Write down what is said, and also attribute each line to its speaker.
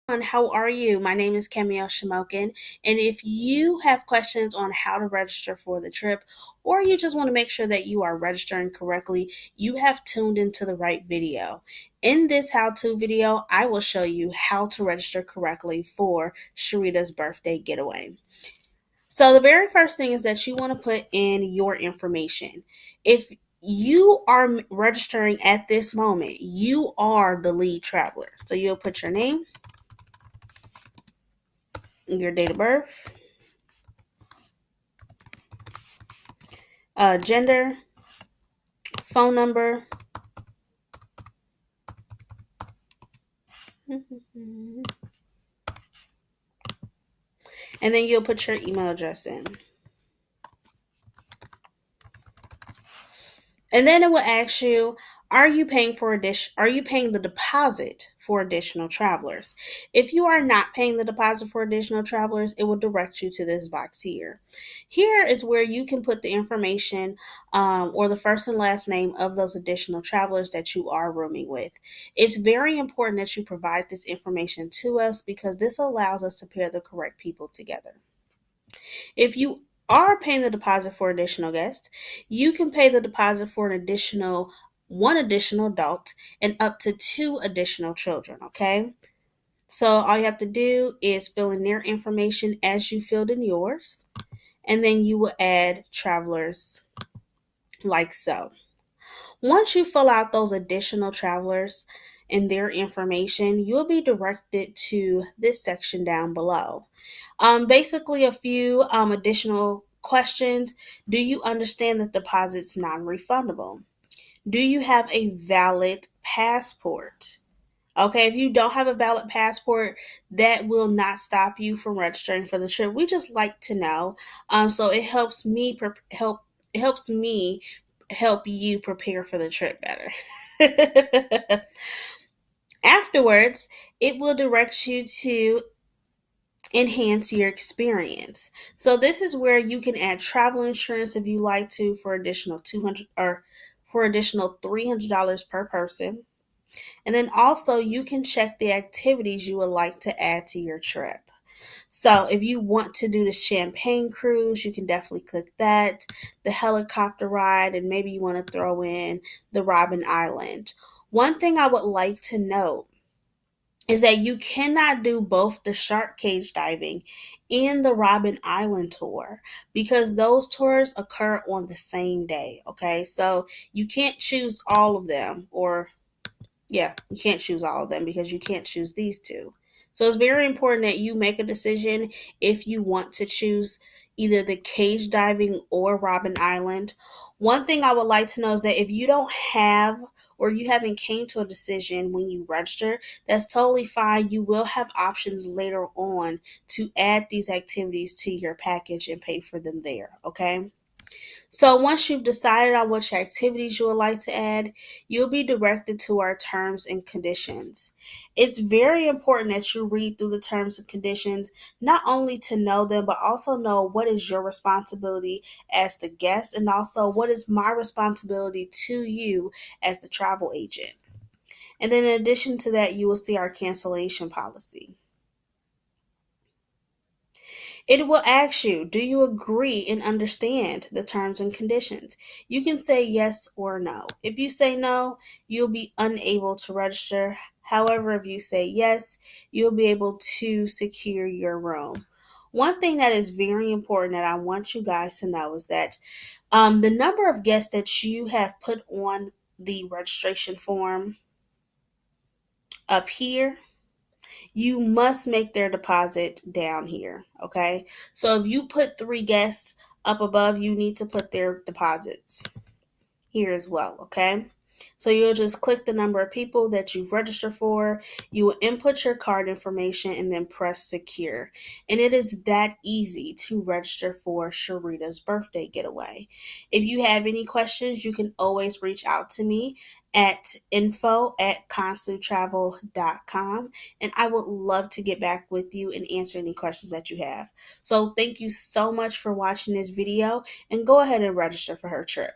Speaker 1: How are you? My name is Camille Shamokin, and if you have questions on how to register for the trip, or you just want to make sure that you are registering correctly, you have tuned into the right video. In this how-to video, I will show you how to register correctly for Sherita's birthday getaway. So the very first thing is that you want to put in your information. If you are registering at this moment, you are the lead traveler. So you'll put your name, your date of birth, gender, phone number, and then you'll put your email address in. And then it will ask you, are you paying the deposit for additional travelers? If you are not paying the deposit for additional travelers, it will direct you to this box here. Here is where you can put the information or the first and last name of those additional travelers that you are rooming with. It's very important that you provide this information to us because this allows us to pair the correct people together. If you are paying the deposit for additional guests, you can pay the deposit for one additional adult and up to two additional children, okay? So all you have to do is fill in their information as you filled in yours, and then you will add travelers like so. Once you fill out those additional travelers and their information, you'll be directed to this section down below. Basically, a few additional questions. Do you understand that deposit's non-refundable? Do you have a valid passport? Okay, if you don't have a valid passport, that will not stop you from registering for the trip. We just like to know, so it helps me it helps me help you prepare for the trip better. Afterwards, it will direct you to enhance your experience. So this is where you can add travel insurance if you like to for additional 200 or for additional $300 per person. And then also you can check the activities you would like to add to your trip. So if you want to do the champagne cruise, you can definitely click that, the helicopter ride, and maybe you want to throw in the Robin Island. One thing I would like to note is that you cannot do both the shark cage diving and the Robin Island tour because those tours occur on the same day. Okay, so you can't choose all of them, or yeah, you can't choose all of them because you can't choose these two. So it's very important that you make a decision if you want to choose either the cage diving or Robin Island. One thing I would like to know is that if you don't have or you haven't came to a decision when you register, that's totally fine. You will have options later on to add these activities to your package and pay for them there, okay? So once you've decided on which activities you would like to add, you'll be directed to our terms and conditions. It's very important that you read through the terms and conditions, not only to know them, but also know what is your responsibility as the guest and also what is my responsibility to you as the travel agent. And then in addition to that, you will see our cancellation policy. It will ask you, do you agree and understand the terms and conditions? You can say yes or no. If you say no, you'll be unable to register. However, if you say yes, you'll be able to secure your room. One thing that is very important that I want you guys to know is that the number of guests that you have put on the registration form up here, you must make their deposit down here. Okay. So if you put three guests up above, you need to put their deposits here as well. Okay. So you'll just click the number of people that you've registered for. You will input your card information and then press secure. And it is that easy to register for Sherita's birthday getaway. If you have any questions, you can always reach out to me at info@constanttravel.com, and I would love to get back with you and answer any questions that you have. So thank you so much for watching this video, and go ahead and register for her trip.